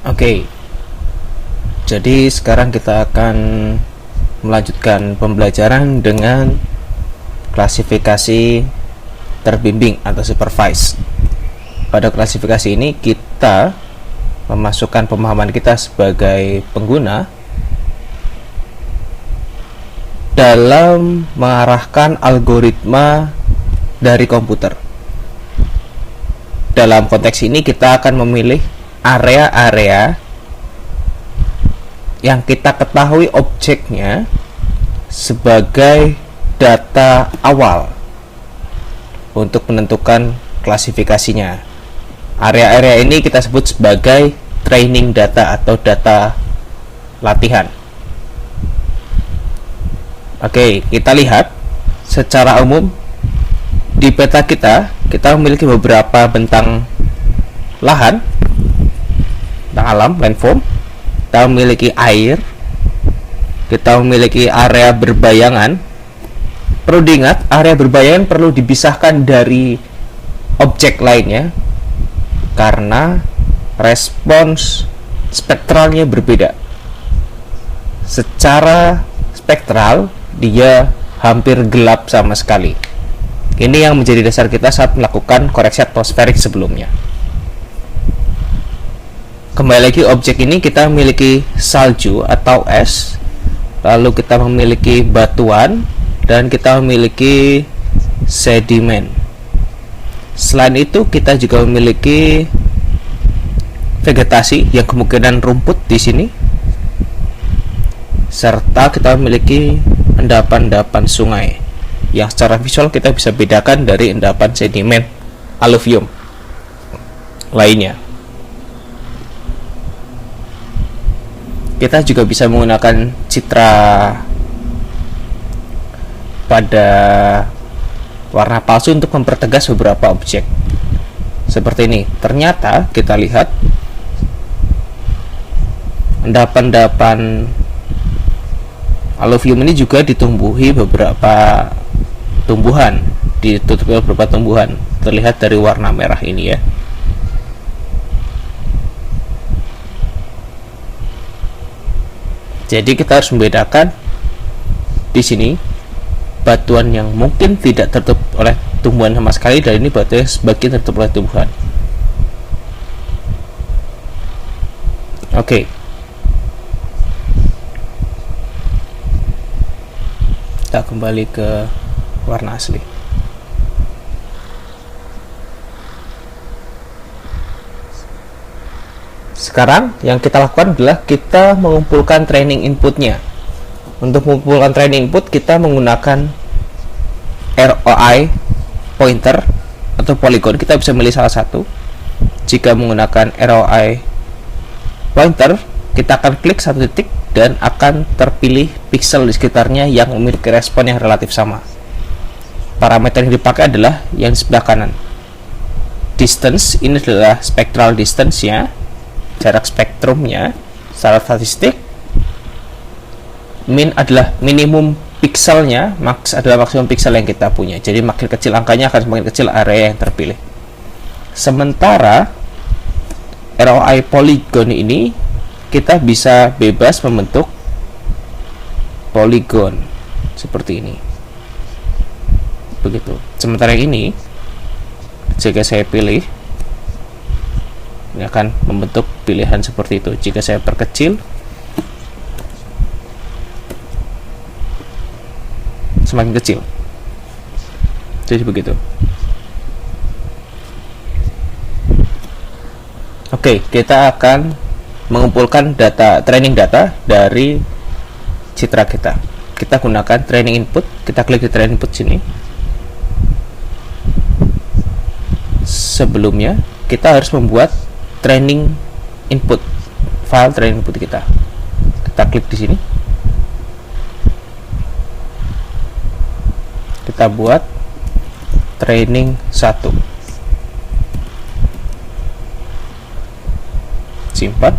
Oke, jadi sekarang kita akan melanjutkan pembelajaran dengan klasifikasi terbimbing atau supervised. Pada klasifikasi ini kita memasukkan pemahaman kita sebagai pengguna dalam mengarahkan algoritma dari komputer. Dalam konteks ini kita akan memilih area-area yang kita ketahui objeknya sebagai data awal untuk menentukan klasifikasinya. Area-area ini kita sebut sebagai training data atau data latihan. Oke, kita lihat secara umum di peta kita memiliki beberapa bentang lahan, bentang alam, landform. Kita memiliki air, kita memiliki area berbayangan. Perlu diingat, area berbayangan perlu dipisahkan dari objek lainnya karena respons spektralnya berbeda. Secara spektral dia hampir gelap sama sekali. Ini yang menjadi dasar kita saat melakukan koreksi atmosferik sebelumnya. Kembali lagi, objek ini kita memiliki salju atau es, lalu kita memiliki batuan, dan kita memiliki sedimen. Selain itu kita juga memiliki vegetasi yang kemungkinan rumput di sini, serta kita memiliki endapan-endapan sungai yang secara visual kita bisa bedakan dari endapan sedimen aluvium lainnya. Kita juga bisa menggunakan citra pada warna palsu untuk mempertegas beberapa objek. Seperti ini. Ternyata kita lihat endapan-endapan aluvium ini juga ditumbuhi beberapa tumbuhan, ditutupi beberapa tumbuhan. Terlihat dari warna merah ini ya. Jadi kita harus membedakan di sini batuan yang mungkin tidak tertutup oleh tumbuhan sama sekali, dan ini batuan yang sebagian tertutup oleh tumbuhan. Oke. Kita kembali ke warna asli. Sekarang yang kita lakukan adalah kita mengumpulkan training inputnya. Untuk mengumpulkan training input kita menggunakan ROI pointer atau polygon. Kita bisa memilih salah satu. Jika menggunakan ROI pointer, kita akan klik satu titik dan akan terpilih pixel di sekitarnya yang memiliki respon yang relatif sama. Parameter yang dipakai adalah yang di sebelah kanan. Distance, ini adalah spectral distance-nya, jarak spektrumnya secara statistik. Min adalah minimum pixelnya, max adalah maksimum pixel yang kita punya. Jadi makin kecil angkanya akan semakin kecil area yang terpilih. Sementara ROI polygon ini kita bisa bebas membentuk polygon seperti ini. Begitu. Sementara yang ini, jika saya pilih, ini akan membentuk pilihan seperti itu. Jika saya perkecil, semakin kecil. Jadi begitu. Oke, kita akan mengumpulkan training data dari citra kita. Kita gunakan training input. Kita klik di training input sini. Sebelumnya kita harus membuat training input, file training input kita. Kita klik di sini. Kita buat training 1. Simpan.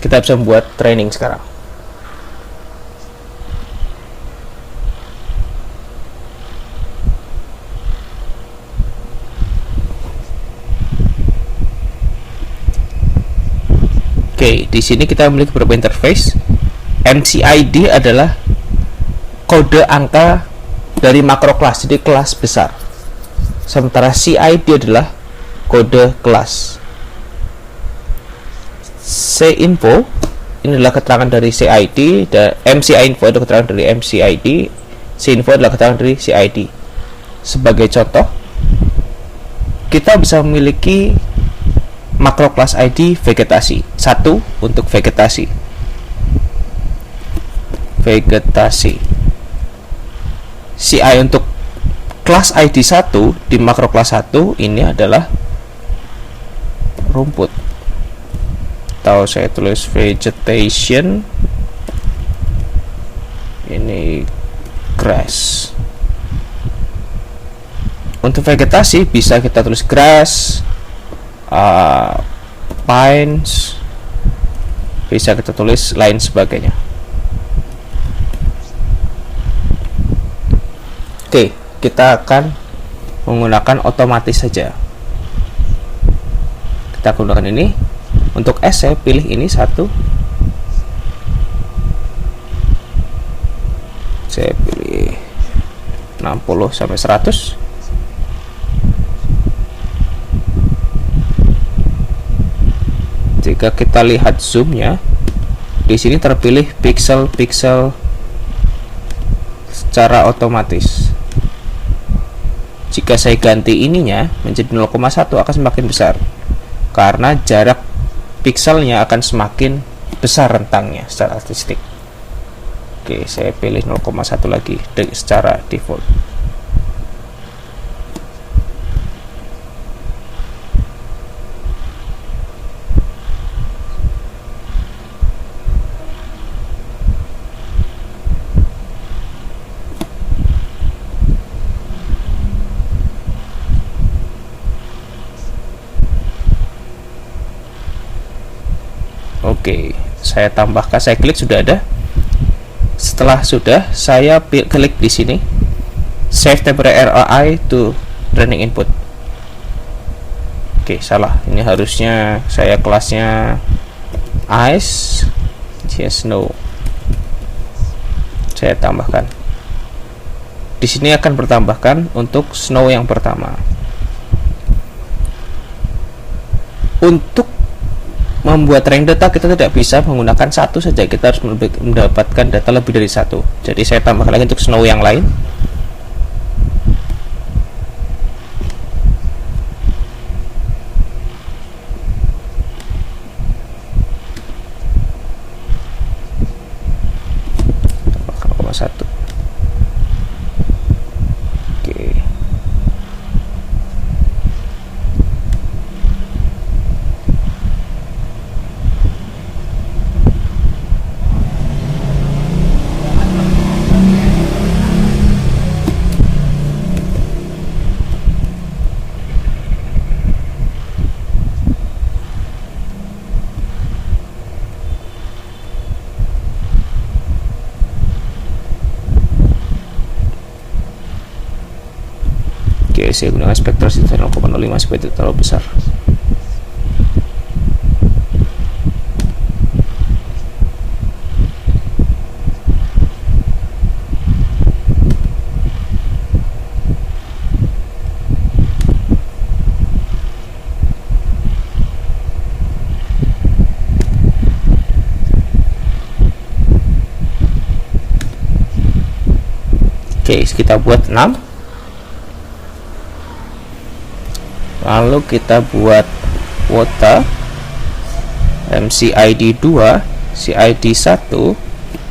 Kita bisa membuat training sekarang. Oke, di sini kita memiliki beberapa interface. MCID adalah kode angka dari makro kelas, jadi kelas besar. Sementara CID adalah kode kelas. CInfo ini adalah keterangan dari CID, dan MCInfo adalah keterangan dari MCID. CInfo adalah keterangan dari CID. Sebagai contoh, kita bisa memiliki makro kelas ID vegetasi. Satu untuk vegetasi. CI untuk kelas ID 1 di makro kelas 1 ini adalah rumput. Atau saya tulis vegetation, ini grass. Untuk vegetasi bisa kita tulis grass, pines, bisa kita tulis lain sebagainya. Oke, kita akan menggunakan otomatis saja. Kita gunakan ini. Untuk S saya pilih ini 1. Saya pilih 60 sampai 100. Jika kita lihat zoomnya, di sini terpilih pixel-pixel secara otomatis. Jika saya ganti ininya menjadi 0,1 akan semakin besar, karena jarak pikselnya akan semakin besar rentangnya secara statistik. Oke, saya pilih 0,1 lagi secara default. Oke, saya tambahkan, saya klik sudah ada. Setelah sudah, saya klik di sini save temporary ROI to training input. Oke, salah. Ini harusnya saya kelasnya ice, yes, no. Saya tambahkan. Di sini akan bertambahkan untuk snow yang pertama. Untuk membuat rank data kita tidak bisa menggunakan satu saja, kita harus mendapatkan data lebih dari satu. Jadi saya tambahkan lagi untuk snow yang lain. Tambahkan 0,1. Oke. Oke, saya gunakan spektral 0,05 supaya tidak terlalu besar. Oke, kita buat 6. Lalu kita buat kuota MCID 2, CID 1,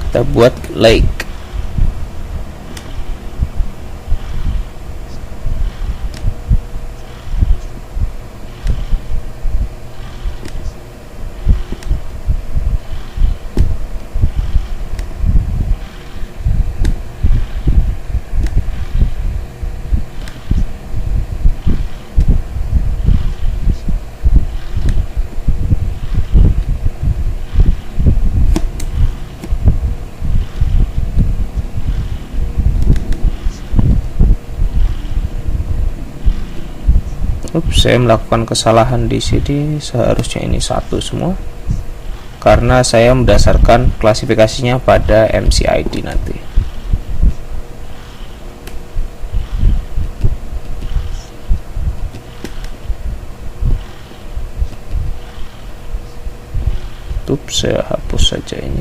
kita buat lake. Saya melakukan kesalahan di sini, seharusnya ini 1 semua. karena saya mendasarkan klasifikasinya pada MCID nanti. Saya hapus saja ini.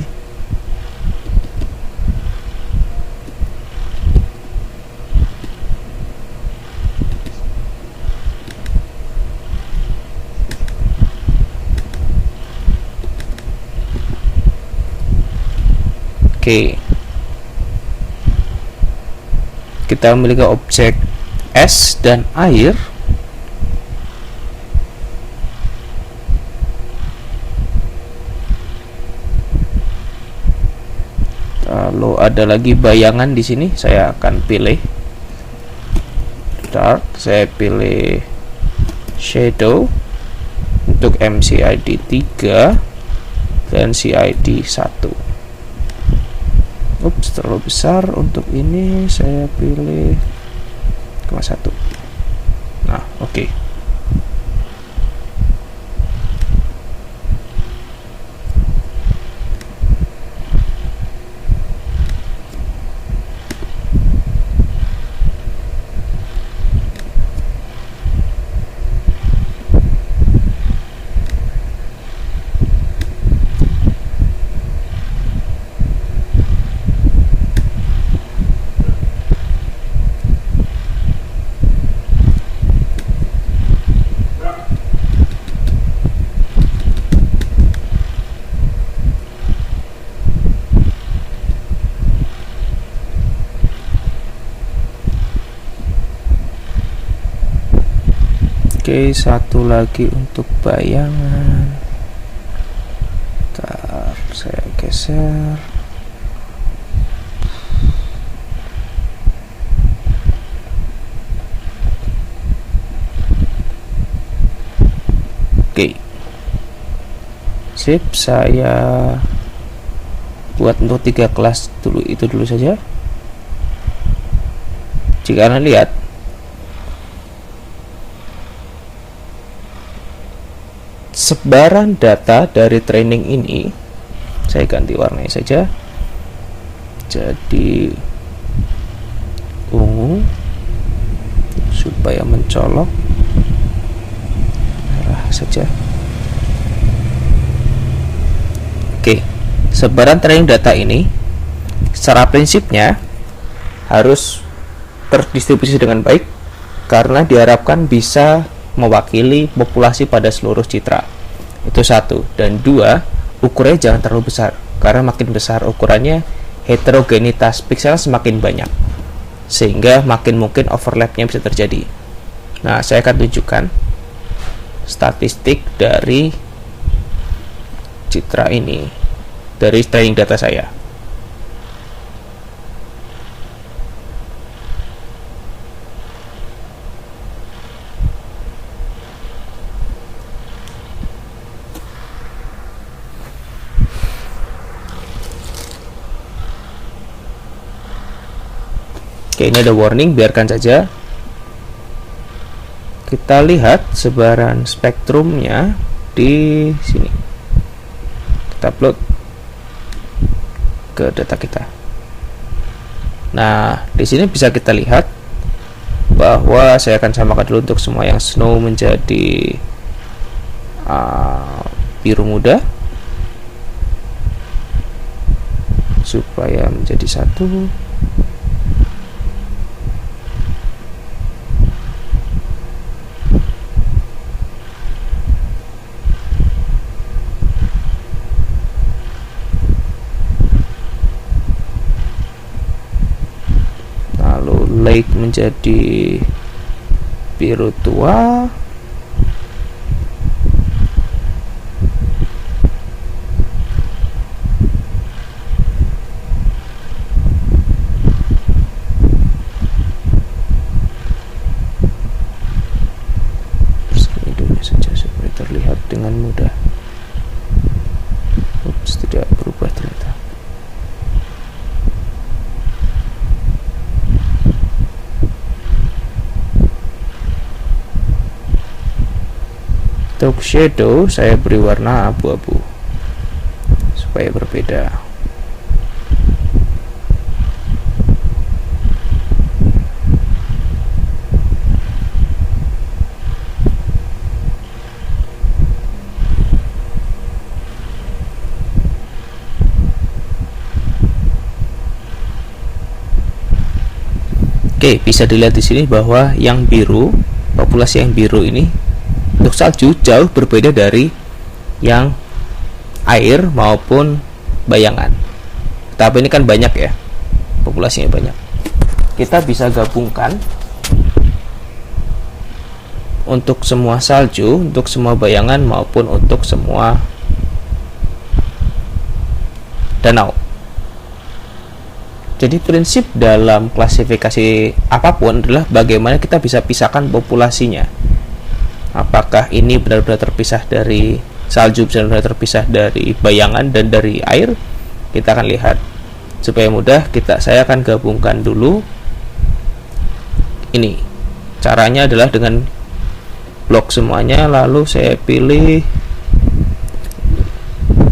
Oke. Kita memiliki objek es dan air. Lalu ada lagi bayangan di sini, saya akan pilih dark, saya pilih shadow untuk MCID 3 dan CID 1. Ups, terlalu besar untuk ini, saya pilih 1. Nah, oke. Oke, satu lagi untuk bayangan. Bentar, saya geser. Oke. Sip, saya buat untuk 3 kelas dulu, itu dulu saja. Jika Anda lihat, sebaran data dari training ini, saya ganti warnanya saja jadi ungu supaya mencolok, merah saja. Oke, sebaran training data ini secara prinsipnya harus terdistribusi dengan baik karena diharapkan bisa mewakili populasi pada seluruh citra. Itu 1. Dan 2, ukurannya jangan terlalu besar, karena makin besar ukurannya heterogenitas pixel semakin banyak, sehingga makin mungkin overlapnya bisa terjadi. Nah, saya akan tunjukkan statistik dari citra ini dari training data saya. Oke, ini ada warning, biarkan saja. Kita lihat sebaran spektrumnya di sini. Kita upload ke data kita. Nah, di sini bisa kita lihat bahwa saya akan samakan dulu untuk semua yang snow menjadi biru muda supaya menjadi 1. Light menjadi biru tua, hidungnya saja supaya terlihat dengan mudah. Ups, tidak berubah ternyata. Untuk shadow saya beri warna abu-abu. supaya berbeda. Oke, bisa dilihat di sini bahwa yang biru, populasi yang biru ini untuk salju jauh berbeda dari yang air maupun bayangan. Tapi ini kan banyak ya, populasinya banyak. Kita bisa gabungkan untuk semua salju, untuk semua bayangan maupun untuk semua danau. Jadi prinsip dalam klasifikasi apapun adalah bagaimana kita bisa pisahkan populasinya. Apakah ini benar-benar terpisah dari salju, benar-benar terpisah dari bayangan dan dari air? Kita akan lihat. Supaya mudah, saya akan gabungkan dulu. Ini caranya adalah dengan blok semuanya, lalu saya pilih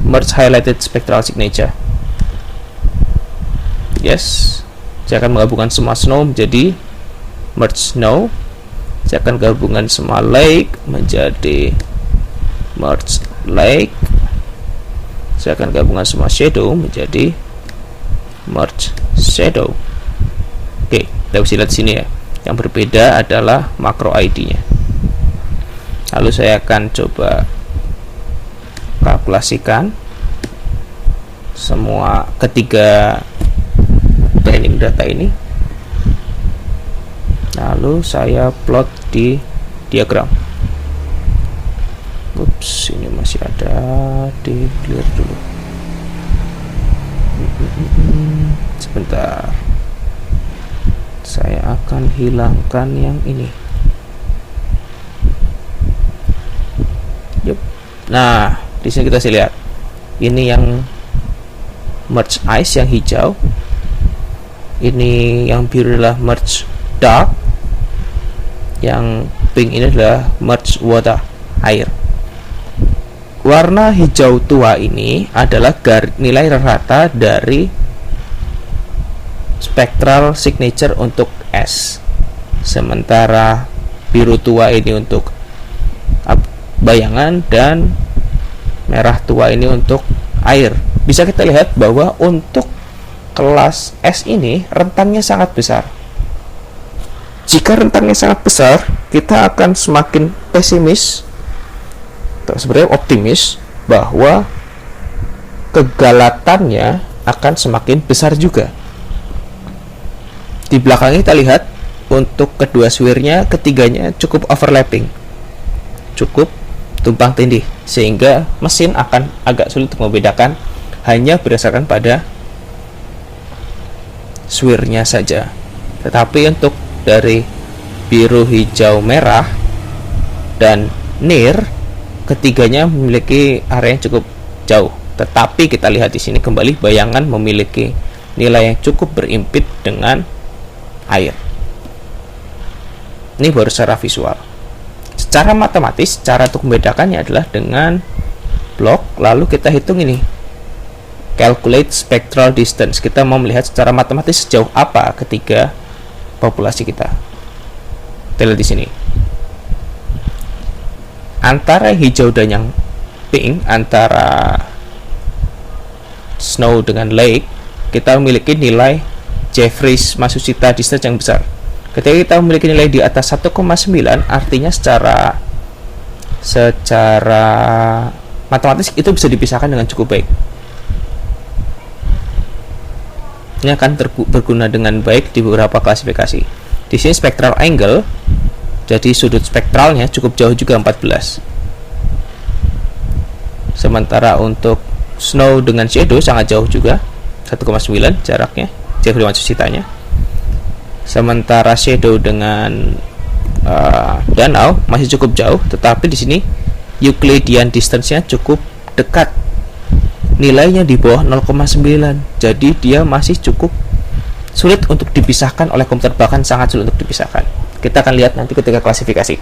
merge highlighted spectral signature. Yes, saya akan menggabungkan semua snow menjadi merge snow. Saya akan gabungkan semua lake menjadi merge lake. Saya akan gabungkan semua shadow menjadi merge shadow. Oke, kita bisa lihat sini ya. Yang berbeda adalah makro ID-nya. Lalu saya akan coba kalkulasikan semua ketiga training data ini, lalu saya plot di diagram. Ups, ini masih ada, di clear dulu. Sebentar, saya akan hilangkan yang ini. Yup. Nah, di sini kita bisa lihat ini yang merge ice yang hijau. Ini yang biru adalah merge dark, yang pink ini adalah merge water, air. Warna hijau tua ini adalah nilai rata dari spectral signature untuk S, sementara biru tua ini untuk bayangan dan merah tua ini untuk air. Bisa kita lihat bahwa untuk kelas S ini rentangnya sangat besar. Jika rentangnya sangat besar, kita akan semakin pesimis atau sebenarnya optimis bahwa kegalatannya akan semakin besar juga. Di belakang kita lihat untuk kedua swirnya, ketiganya cukup overlapping, cukup tumpang tindih, sehingga mesin akan agak sulit untuk membedakan hanya berdasarkan pada swirnya saja. Tetapi untuk dari biru, hijau, merah dan near, ketiganya memiliki area yang cukup jauh. Tetapi kita lihat di sini kembali bayangan memiliki nilai yang cukup berimpit dengan air. Ini baru secara visual. Secara matematis, cara untuk membedakannya adalah dengan blok, lalu kita hitung ini, calculate spectral distance. Kita mau melihat secara matematis sejauh apa ketiga populasi kita. Kita lihat di sini. Antara hijau dan yang pink, antara snow dengan lake, kita memiliki nilai Jeffreys Matsushita distance yang besar. Ketika kita memiliki nilai di atas 1,9, artinya secara matematis itu bisa dipisahkan dengan cukup baik. Ini akan berguna dengan baik di beberapa klasifikasi. Di sini spectral angle, jadi sudut spektralnya cukup jauh juga, 14. Sementara untuk snow dengan shadow sangat jauh juga, 1,9 jaraknya, Jeffrey Matsushita-nya. Sementara shadow dengan danau masih cukup jauh, tetapi di sini Euclidean distance-nya cukup dekat. Nilainya di bawah 0,9, jadi dia masih cukup sulit untuk dipisahkan oleh komputer, bahkan sangat sulit untuk dipisahkan. Kita akan lihat nanti ketika klasifikasi.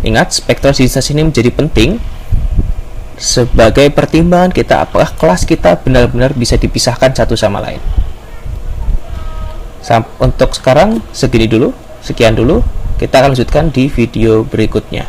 Ingat, spectral distance ini menjadi penting sebagai pertimbangan kita apakah kelas kita benar-benar bisa dipisahkan satu sama lain. Untuk sekarang sekian dulu, kita akan lanjutkan di video berikutnya.